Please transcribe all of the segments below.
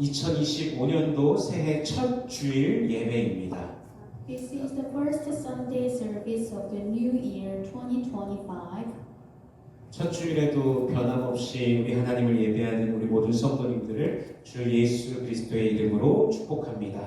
2025년도 새해 첫 주일 예배입니다. This is the first Sunday service of the new year 2025. 첫 주일에도 변함없이 우리 하나님을 예배하는 우리 모든 성도님들을 주 예수 그리스도의 이름으로 축복합니다.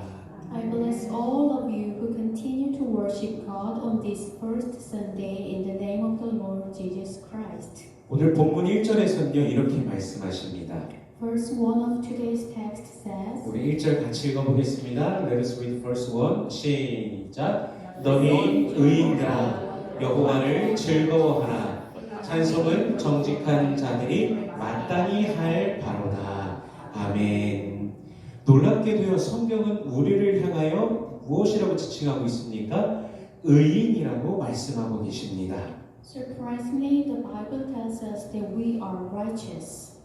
I bless all of you who continue to worship God on this first Sunday in the name of the Lord Jesus Christ. 오늘 본문 1절에서는요 이렇게 말씀하십니다. Verse 1 of today's text says, 우리 1절 같이 읽어보겠습니다. Let us read verse 1. 시작. 너희 의인들아 여호와를 즐거워하라. 찬송은 정직한 자들이 마땅히 할 바로다. 아멘. 놀랍게도요 성경은 우리를 향하여 무엇이라고 지칭하고 있습니까? 의인이라고 말씀하고 계십니다. Surprisingly, the Bible tells us that we are righteous.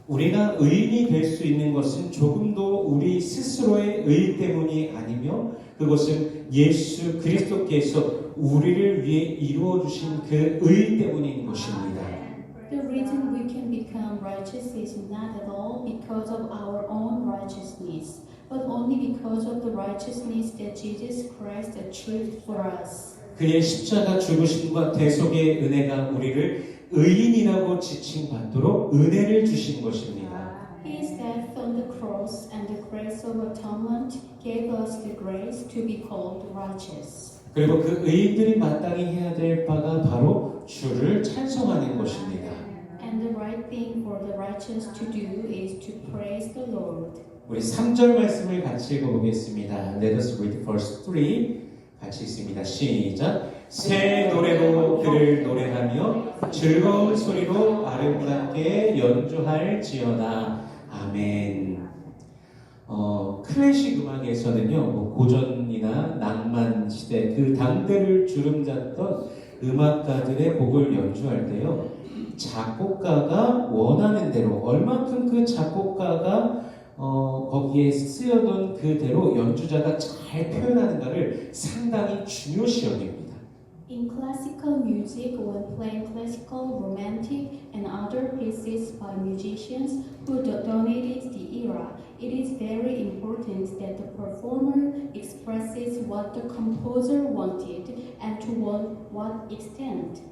우리가 의인이 될 수 있는 것은 조금도 우리 스스로의 의 때문이 아니며 그것은 예수 그리스도께서 우리를 위해 이루어 주신 그 의 때문인 것입니다. The reason we can become righteous is not at all because of our own righteousness, but only because of the righteousness that Jesus Christ achieved for us. 그의 십자가 죽으심과 대속의 은혜가 우리를 의인이라고 지칭받도록 은혜를 주신 것입니다. His death on the cross and the grace of atonement gave us the grace to be called righteous. 그리고 그 의인들이 마땅히 해야 될 바가 바로 주를 찬송하는 것입니다. And the right thing for the righteous to do is to praise the Lord. 우리 3절 말씀을 같이 읽어보겠습니다. Let us read verse 3. 같이 읽습니다. 시작. 새 노래로 그를 노래하며 즐거운 소리로 아름답게 연주할지어다. 아멘. 클래식 음악에서는요, 고전이나 낭만 시대 그 당대를 주름잡던 음악가들의 곡을 연주할 때요, 작곡가가 원하는 대로 얼만큼 그 작곡가가 거기에 쓰여둔 그대로 연주자가 잘 표현하는가를 상당히 중요시 여깁니다. In classical music, when playing classical, romantic, and other pieces by musicians who dominated the era, it is very important that the performer expresses what the composer wanted and to what extent.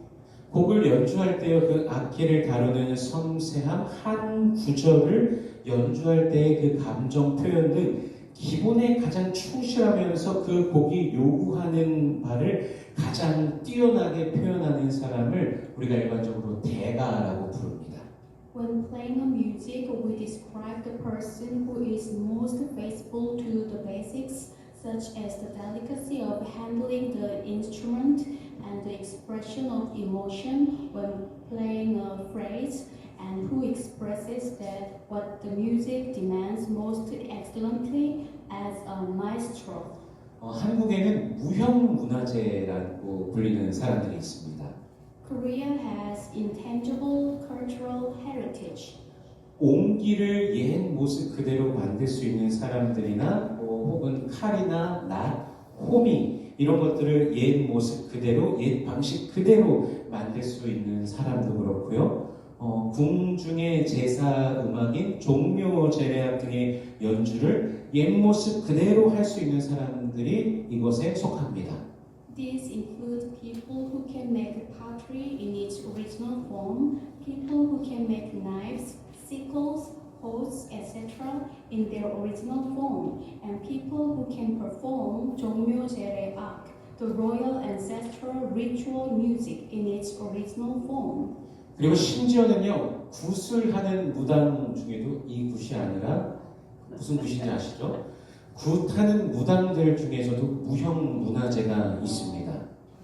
곡을 연주할 때요 그 악기를 다루는 섬세함 한 구절을 연주할 때의 그 감정 표현 등 기본에 가장 충실하면서 그 곡이 요구하는 바를 가장 뛰어나게 표현하는 사람을 우리가 일반적으로 대가라고 부릅니다. When playing a music, we describe the person who is most faithful to the basics, such as the delicacy of handling the instrument and the expression of emotion when playing a phrase, and who expresses that what the music demands most excellently as a maestro. 한국에는 무형문화재라고 불리는 사람들이 있습니다. Korea has intangible cultural heritage. 옹기를 옛 모습 그대로 만들 수 있는 사람들이나 혹은 칼이나 낫, 호미 이런 것들을 옛 모습 그대로, 옛 방식 그대로 만들 수 있는 사람도 그렇고요. 궁중의 제사 음악인 종묘 제례악 등의 연주를 옛 모습 그대로 할 수 있는 사람들이 이것에 속합니다. These include people who can make pottery in its original form, people who can make knives, sickles, hoes, etc. in their original form, and people who can perform 종묘 제례악, the royal ancestral ritual music in its original form. 그리고 심지어는요 굿을 무당 중에도 이 굿이 아니라 무슨 굿인지 아시죠? 굿하는 무당들 중에서도 무형 문화재가 있습니다.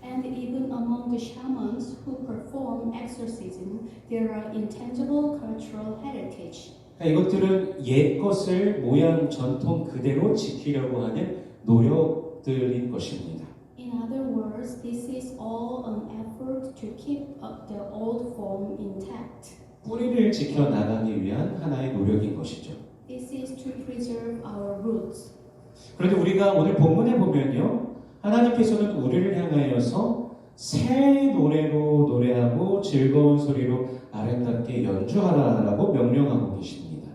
And even among the shamans who perform exorcism, there are intangible cultural heritage. 이것들은 옛 것을 모양 전통 그대로 지키려고 하는 노력들인 것입니다. In other words, this is all an effort to keep up the old form intact. 뿌리를 지켜 나가기 위한 하나의 노력인 것이죠. This is to preserve our roots. 그런데 우리가 오늘 본문에 보면요, 하나님께서는 우리를 향하여서 새 노래로 노래하고 즐거운 소리로 아름답게 연주하라라고 명령하고 계십니다.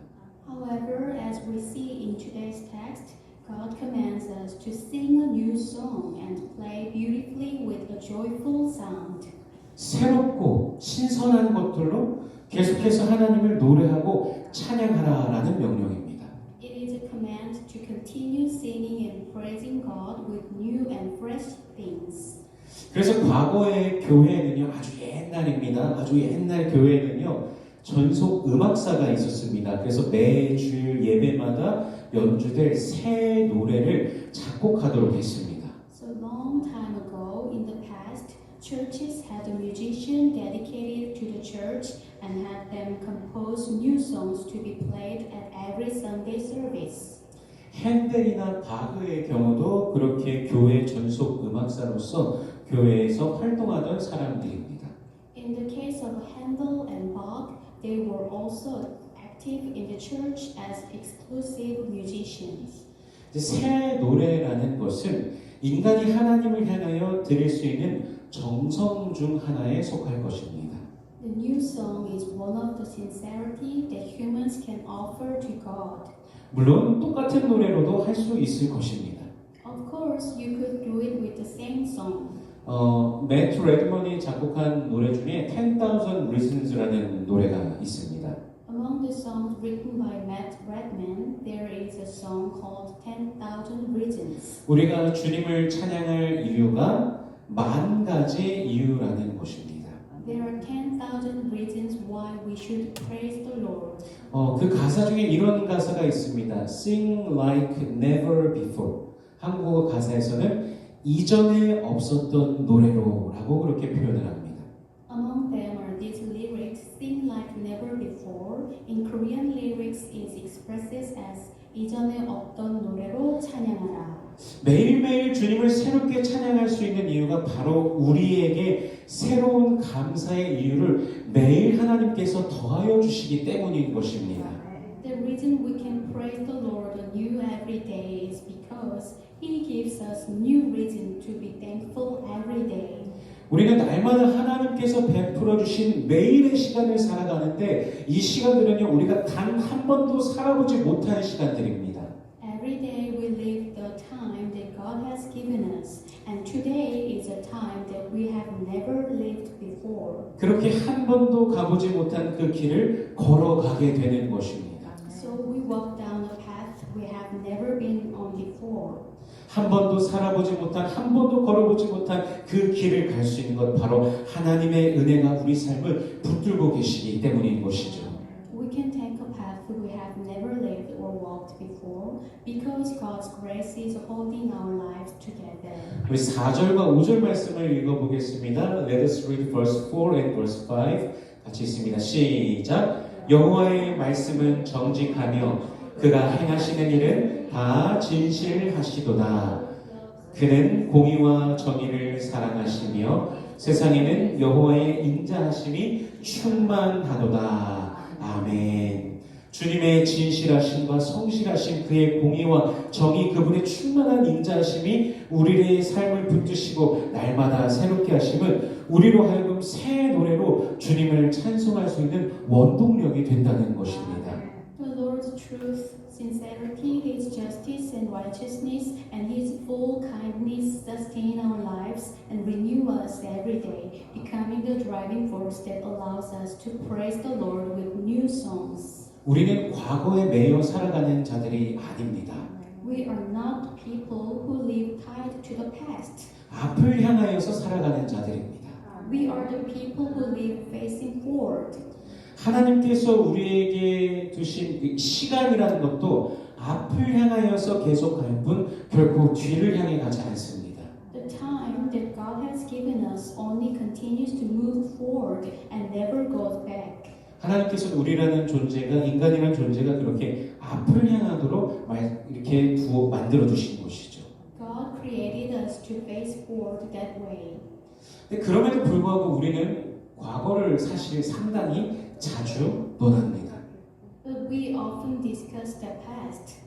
However, as As we see in today's text, God commands us to sing a new song and play beautifully with a joyful sound. 새롭고 신선한 것들로 계속해서 하나님을 노래하고 찬양하라라는 명령입니다. It is a command to continue singing and praising God with new and fresh things. 그래서 과거의 교회는요, 아주 옛날입니다. 아주 옛날 교회는요, 전속 음악사가 있었습니다. 그래서 매주 예배마다 연주될 새 노래를 작곡하도록 했습니다. So long time ago, in the past, churches had a musician dedicated to the church and had them compose new songs to be played at every Sunday service. 핸델이나 바흐의 경우도 그렇게 교회 전속 음악사로서 교회에서 활동하던 사람들입니다. In the case of Handel and Bach, they were also active in the church as exclusive musicians. 새 노래라는 것은 인간이 하나님을 향하여 드릴 수 있는 정성 중 하나에 속할 것입니다. The new song is one of the sincerity that humans can offer to God. 물론 똑같은 노래로도 할 수 있을 것입니다. Of course, you could do it with the same song. 매트 레드먼이 작곡한 노래 중에 10,000 Reasons라는 노래가 있습니다. Among the songs written by Matt Redman, there is a song called 10,000 Reasons. 우리가 주님을 찬양할 이유가 10,000가지 이유라는 것입니다. There are 10,000 reasons why we should praise the Lord. 그 가사 중에 이런 가사가 있습니다. Sing like never before. 한국어 가사에서는 이전에 없었던 노래로 라고 그렇게 표현을 합니다. Among them are these lyrics, sing like never before. In Korean lyrics is expressed as 이전에 없던 노래로 찬양하라. 매일매일 주님을 새롭게 찬양할 수 있는 이유가 바로 우리에게 새로운 감사의 이유를 매일 하나님께서 더하여 주시기 때문인 것입니다. The reason we can praise the Lord anew every day is because He gives us new reason to be thankful every day. 우리는 날마다 하나님께서 베풀어 주신 매일의 시간을 살아가는데 이 시간들은요 우리가 단 한 번도 살아보지 못한 시간들입니다. Every day we live the time that God has given us, and today is a time that we have never lived before. 그렇게 한 번도 가보지 못한 그 길을 걸어가게 되는 것입니다. So we walk down a path we have never been on before. 한 번도 살아보지 못한, 한 번도 걸어보지 못한 그 길을 갈 수 있는 것 바로 하나님의 은혜가 우리 삶을 붙들고 계시기 때문인 것이죠. We can take a path we have never lived or walked before because God's grace is holding our lives together. 우리 4절과 5절 말씀을 읽어보겠습니다. Let us read verse 4 and verse 5 같이 있습니다. 시작! 여호와의 말씀은 정직하며 그가 행하시는 일은 다 진실하시도다. 그는 공의와 정의를 사랑하시며 세상에는 여호와의 인자하심이 충만하도다. 아멘. 주님의 진실하심과 성실하심, 그의 공의와 정의, 그분의 충만한 인자하심이 우리의 삶을 붙드시고 날마다 새롭게 하심은 우리로 하여금 새 노래로 주님을 찬송할 수 있는 원동력이 된다는 것입니다. The Lord's truth, sincerity, His justice and righteousness, and His full kindness sustain our lives and renew us every day, becoming the driving force that allows us to praise the Lord with new songs. 우리는 과거에 매여 살아가는 자들이 아닙니다. We are not people who live tied to the past. 앞을 향하여서 살아가는 자들입니다. We are the people who live facing forward. 하나님께서 우리에게 두신 시간이라는 것도 앞을 향하여서 계속할 뿐 결코 뒤를 향해 가지 않습니다. The time that God has given us only continues to move forward and never goes back. 하나님께서는 우리라는 존재가, 인간이라는 존재가 그렇게 앞을 향하도록 이렇게 만들어 주신 것이죠. God created us to face forward that way. 근데 그럼에도 불구하고 우리는 과거를 사실 상당히 자주 논합니다. But we often discuss the past.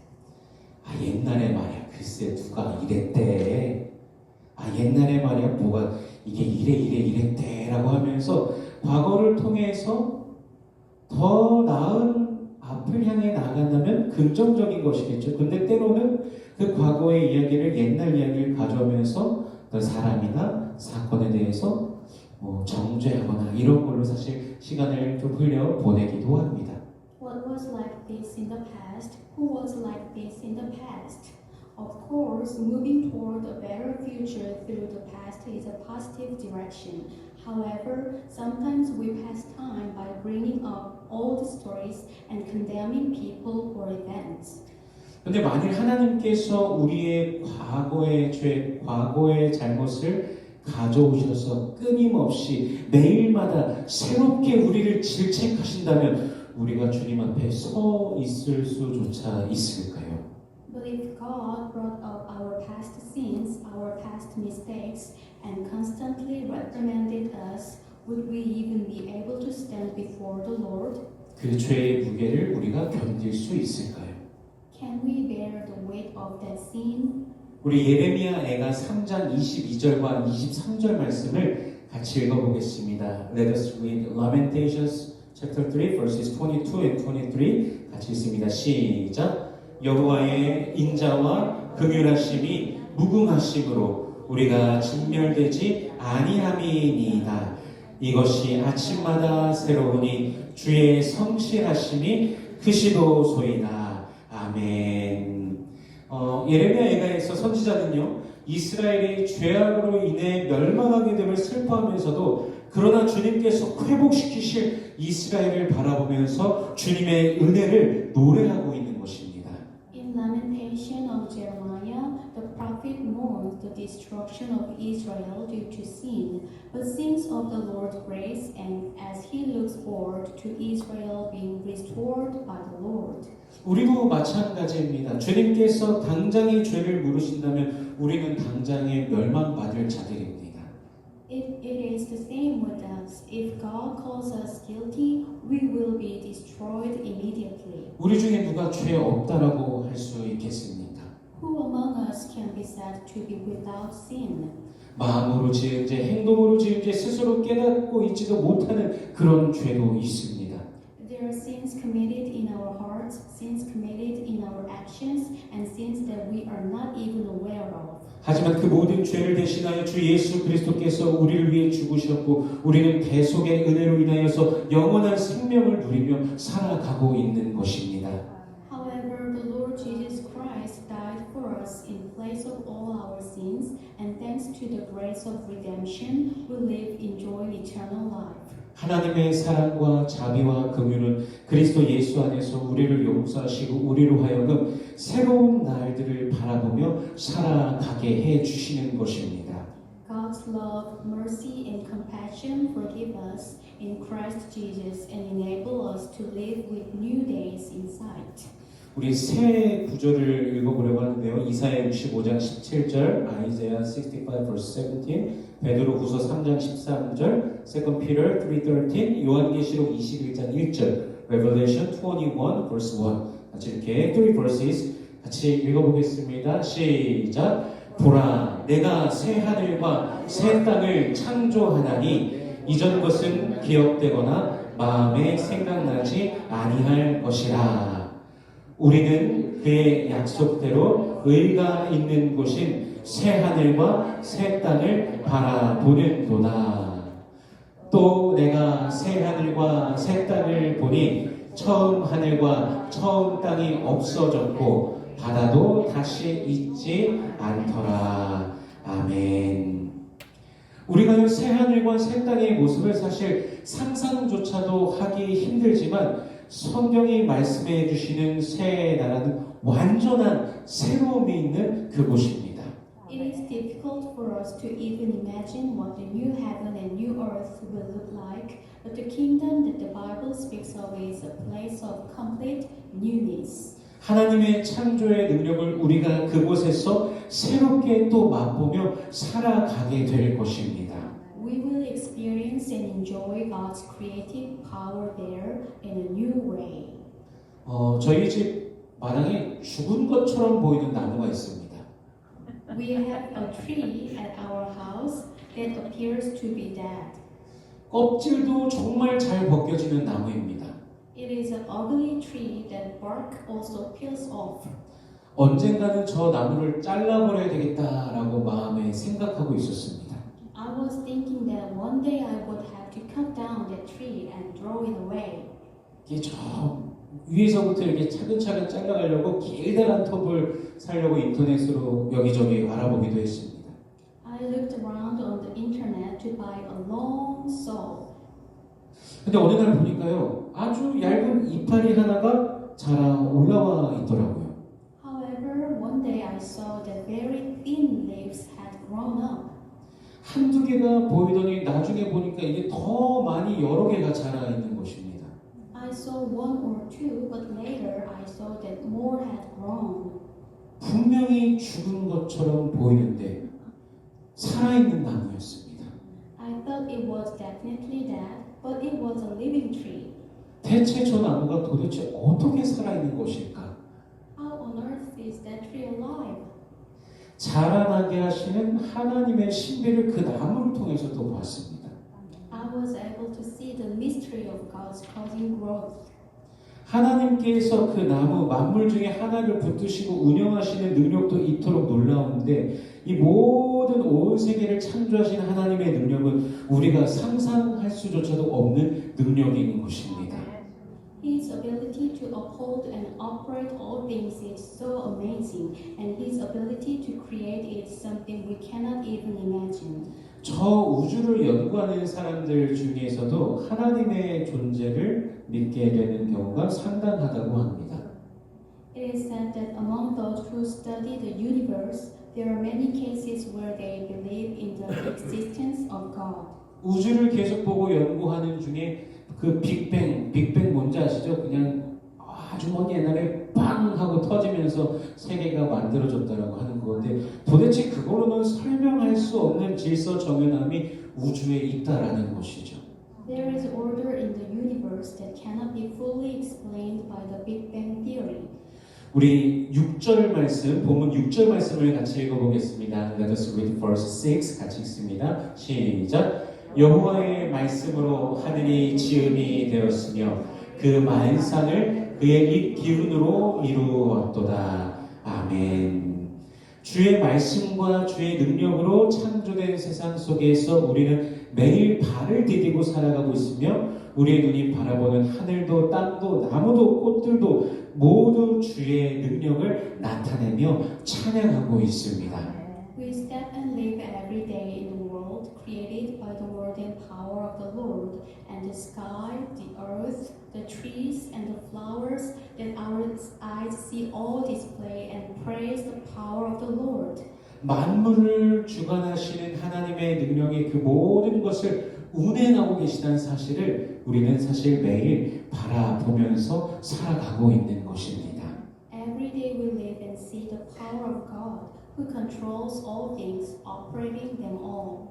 옛날에 말이야, 글쎄 누가 이랬대. 옛날에 말이야, 뭐가 이게 이랬대라고 하면서 과거를 통해서 더 나은 앞을 향해 나간다면 긍정적인 것이겠죠. 근데 때로는 그 과거의 이야기를 옛날 이야기를 가져오면서 어떤 사람이나 사건에 대해서 정죄하거나 이런 걸로 사실 시간을 좀 흘려 보내기도 합니다. What was like this in the past? Who was like this in the past? Of course, moving toward a better future through the past is a positive direction. However, sometimes we pass time by bringing up old stories and condemning people or events. 근데 만일 하나님께서 우리의 과거의 죄, 과거의 잘못을 가져오셔서 끊임없이 매일마다 새롭게 우리를 질책하신다면 우리가 주님 앞에 서 있을 수조차 있을까요? But if God brought up our past sins, our past mistakes, and constantly reprimanded us, would we even be able to stand before the Lord? 그 죄의 무게를 우리가 견딜 수 있을까요? Can we bear the weight of that sin? 우리 예레미야 애가 3장 22절과 23절 말씀을 같이 읽어보겠습니다. Let us read Lamentations chapter 3 verses 22 and 23 같이 읽습니다. 시작. 여호와의 인자와 긍휼하심이 무궁하심으로 우리가 진멸되지 아니함이니이다. 이것이 아침마다 새로우니 주의 성실하심이 크시도소이다. 아멘. 예레미야 애가에서 선지자는요, 이스라엘이 죄악으로 인해 멸망하게 됨을 슬퍼하면서도 그러나 주님께서 회복시키실 이스라엘을 바라보면서 주님의 은혜를 노래하고 있는 것입니다. In Lamentation of Jeremiah, the prophet mourns the destruction of Israel due to sin, but sings of the Lord's grace and as he looks forward to Israel being restored by the Lord. 우리도 마찬가지입니다. 주님께서 당장의 죄를 물으신다면 우리는 당장에 멸망받을 자들입니다. It is the same with us. If God calls us guilty, we will be destroyed immediately. 우리 중에 누가 죄 없다라고 할 수 있겠습니까? Who among us can be said to be without sin? 마음으로 지은 죄, 행동으로 지은 죄, 스스로 깨닫고 있지도 못하는 그런 죄도 있습니다. There are sins committed in our hearts, sins committed in our actions, and sins that we are not even aware of. 하지만 그 모든 죄를 대신하여 주 예수 그리스도께서 우리를 위해 죽으셨고 우리는 대속의 은혜로 인하여서 영원한 생명을 누리며 살아가고 있는 것입니다. However, the Lord Jesus Christ died for us in place of all our sins, and thanks to the grace of redemption, we live in joy eternal life. 하나님의 사랑과 자비와 긍휼은 그리스도 예수 안에서 우리를 용서하시고 우리로 하여금 새로운 날들을 바라보며 살아가게 해 주시는 것입니다. God's love, mercy, and compassion forgive us in Christ Jesus and enable us to live with new days in sight. 우리 새 구절을 읽어보려고 하는데요. 이사야 65장 17절, 아이자야 65 verse 17, 베드로후서 3장 13절, 2 Peter 3:13, 요한계시록 21장 1절, Revelation 21 verse 1. 같이 이렇게 3 verses 같이 읽어보겠습니다. 시작. 보라, 내가 새 하늘과 새 땅을 창조하나니 이전 것은 기억되거나 마음에 생각나지 아니할 것이라. 우리는 그의 약속대로 의가 있는 곳인 새 하늘과 새 땅을 바라보는도다. 또 내가 새 하늘과 새 땅을 보니 처음 하늘과 처음 땅이 없어졌고 바다도 다시 있지 않더라. 아멘. 우리가 새 하늘과 새 땅의 모습을 사실 상상조차도 하기 힘들지만 성경이 말씀해 주시는 새 나라는 완전한 새로움이 있는 그곳입니다. It is difficult for us to even imagine what the new heaven and new earth will look like, but the kingdom that the Bible speaks of is a place of complete newness. 하나님의 창조의 능력을 우리가 그곳에서 새롭게 또 맛보며 살아가게 될 것입니다. We will experience and enjoy God's creative power there in a new way. 저희 집 마당에 죽은 것처럼 보이는 나무가 있습니다. We have a tree at our house that appears to be dead. 껍질도 정말 잘 벗겨지는 나무입니다. It It is an ugly tree that bark also peels off. 언젠가는 저 나무를 잘라버려야 되겠다라고 마음에 생각하고 있었습니다. I was thinking that one day I would have to cut down that tree and throw it away. 이게 저 위에서부터 이렇게 차근차근 잘라가려고 길다란 톱을 사려고 인터넷으로 여기저기 알아보기도 했습니다. I looked around on the internet to buy a long saw. 근데 어느 날 보니까요, 아주 얇은 이파리 하나가 자라 올라와 있더라고요. However, one day I saw that very thin leaves had grown up. 한두 개가 보이더니 나중에 보니까 이게 더 많이 여러 개가 자라 있는 것입니다. I saw one or two, but later I saw that more had grown. 분명히 죽은 것처럼 보이는데 살아있는 나무였습니다. I thought it was definitely dead, but it was a living tree. 대체 저 나무가 도대체 어떻게 살아있는 것일까? How on earth is that tree alive? 자라나게 하시는 하나님의 신비를 그 나무를 통해서도 봤습니다. I was able to see the mystery of God's causing growth. 하나님께서 그 나무 만물 중에 하나를 붙드시고 운영하시는 능력도 이토록 놀라운데 이 모든 온 세계를 창조하신 하나님의 능력은 우리가 상상할 수조차도 없는 능력인 것입니다. His ability to uphold and operate all things is so amazing, and His ability to create is something we cannot even imagine. 저 우주를 연구하는 사람들 중에서도 하나님의 존재를 믿게 되는 경우가 상당하다고 합니다. It is said that among those who study the universe, there are many cases where they believe in the existence of God. 우주를 계속 보고 연구하는 중에 그 빅뱅 뭔지 아시죠? 그냥 아주 먼 옛날에 빵 하고 터지면서 세계가 만들어졌다라고 하는 건데 도대체 그거로는 설명할 수 없는 질서 정연함이 우주에 있다라는 것이죠. There is order in the universe that cannot be fully explained by the Big Bang theory. 우리 6절 말씀, 본문 6절 말씀을 같이 읽어보겠습니다. Let us read verse 6 같이 읽습니다. 시작. 여호와의 말씀으로 하늘이 지음이 되었으며 그 만상을 그의 입 기운으로 이루었도다. 아멘. 주의 말씀과 주의 능력으로 창조된 세상 속에서 우리는 매일 발을 디디고 살아가고 있으며 우리의 눈이 바라보는 하늘도 땅도 나무도 꽃들도 모두 주의 능력을 나타내며 찬양하고 있습니다. We step and live every day in the world created by the word and power of the Lord, and the sky, the earth, the trees, and the flowers that our eyes see all display and praise the power of the Lord. 만물을 주관하시는 하나님의 능력이 그 모든 것을 운행하고 계시다는 사실을 우리는 사실 매일 바라보면서 살아가고 있는 것입니다. Every day we live and see the power of God, who controls all things, operating them all.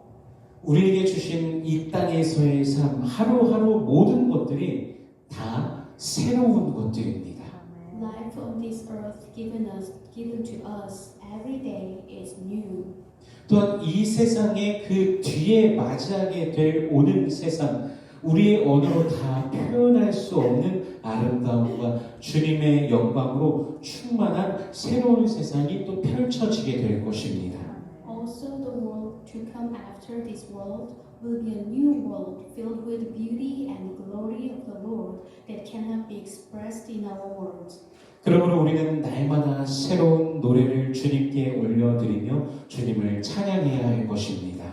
우리에게 주신 이 땅에서의 삶 하루하루 모든 것들이 다 새로운 것들입니다. Life on this earth given to us every day is new. 또한 이 세상의 그 뒤에 맞이하게 될 오는 세상, 우리의 언어로 다 표현할 수 없는 아름다움과 주님의 영광으로 충만한 새로운 세상이 또 펼쳐지게 될 것입니다. Also, the world to come after this world will be a new world filled with beauty and glory of the Lord that cannot be expressed in our words. 그러므로 우리는 날마다 새로운 노래를 주님께 올려드리며 주님을 찬양해야 할 것입니다.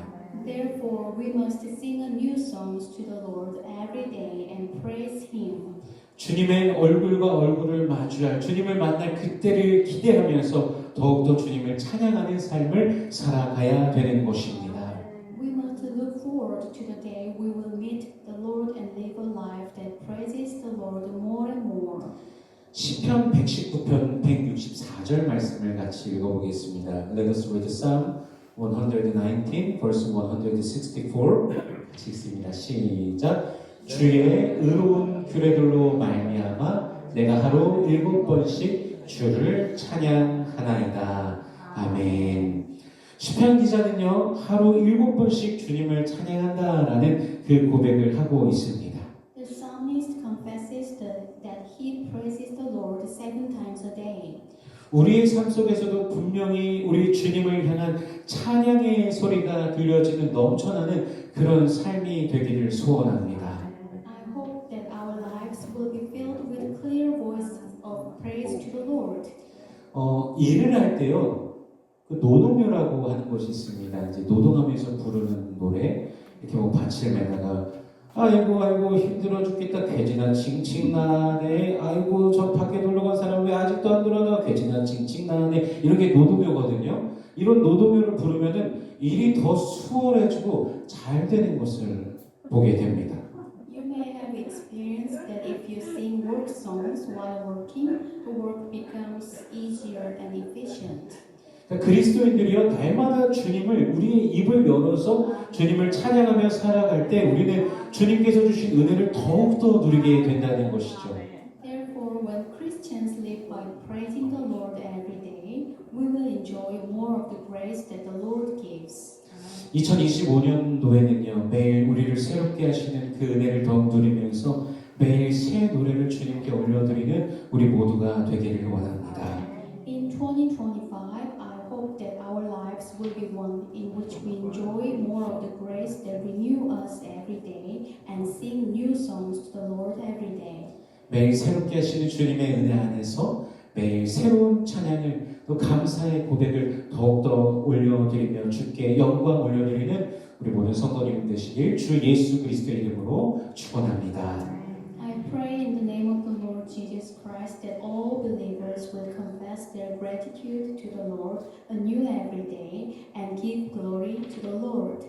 Therefore, we must sing a new songs to the Lord every day and praise Him. 주님의 얼굴과 얼굴을 마주할 주님을 만날 그때를 기대하면서 더욱더 주님을 찬양하는 삶을 살아가야 되는 것입니다. We must look forward to the day we will meet the Lord and live a life that praises the Lord more and more. 시편 119편 164절 말씀을 같이 읽어보겠습니다. Let us read Psalm 119 verse 164 같이 읽습니다. 시작. 주의 의로운 규례들로 말미암아 내가 하루 7번씩 주를 찬양하나이다. 아멘. 시편 기자는요 하루 7번씩 주님을 찬양한다라는 그 고백을 하고 있습니다. The psalmist confesses that he praises the Lord 7 times a day. 우리의 삶 속에서도 분명히 우리 주님을 향한 찬양의 소리가 들려지는 넘쳐나는 그런 삶이 되기를 소원합니다. I hope that our lives will be filled with clear voices of praise to the Lord. 일을 할 때요, 그 노동요라고 하는 것이 있습니다. 이제 노동하면서 부르는 노래, 이렇게 뭐 밭을 매다가 아이고 힘들어 죽겠다 괴지나 칭칭나네 아이고 저 밖에 놀러 간 사람 왜 아직도 안 들어나 괴지나 칭칭나네 이런 게 노동요거든요. 이런 노동요를 부르면은 일이 더 수월해지고 잘 되는 것을 보게 됩니다. You may have experienced that if you sing work songs while working, the work becomes easier and efficient. 그러니까 그리스도인들이요 날마다 주님을 우리의 입을 열어서 주님을 찬양하며 살아갈 때 우리는 주님께서 주신 은혜를 더욱더 누리게 된다는 것이죠. Therefore, when Christians live by praising the Lord every day, we will enjoy more of the grace that the Lord gives. 2025년도에는요 매일 우리를 새롭게 하시는 그 은혜를 더욱 누리면서 매일 새 노래를 주님께 올려드리는 우리 모두가 되기를 원합니다. In 2025, I hope that our lives will be one in which we enjoy more of the grace that renew us every day and sing new songs to the Lord every day. 매일 새롭게 하시는 주님의 은혜 안에서 매일 새로운 찬양을 또 감사의 고백을 더욱더 올려드리며 주께 영광 올려드리는 우리 모든 성도님 되시길 주 예수 그리스도의 이름으로 축원합니다. I pray in the name of the Lord Jesus Christ that all believers will confess their gratitude to the Lord anew every day and give glory to the Lord.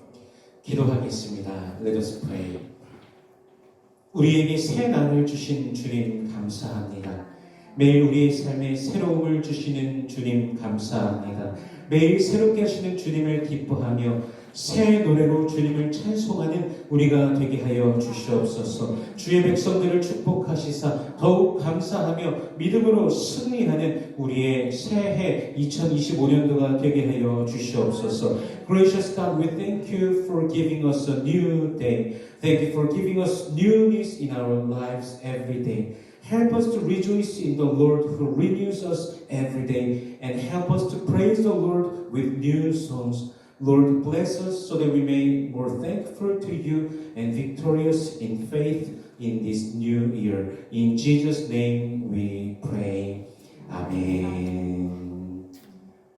기도하겠습니다. Let us pray. 우리에게 새 날을 주신 주님 감사합니다. 매일 우리의 삶에 새로움을 주시는 주님 감사합니다. 매일 새롭게 하시는 주님을 기뻐하며 새 노래로 주님을 찬송하는 우리가 되게 하여 주시옵소서. 주의 백성들을 축복하시사 더욱 감사하며 믿음으로 승리하는 우리의 새해 2025년도가 되게 하여 주시옵소서. Gracious God, we thank you for giving us a new day. Thank you for giving us newness in our lives every day. Help us to rejoice in the Lord who renews us every day, and help us to praise the Lord with new songs. Lord, bless us so that we may be more thankful to you and victorious in faith in this new year. In Jesus' name we pray. Amen.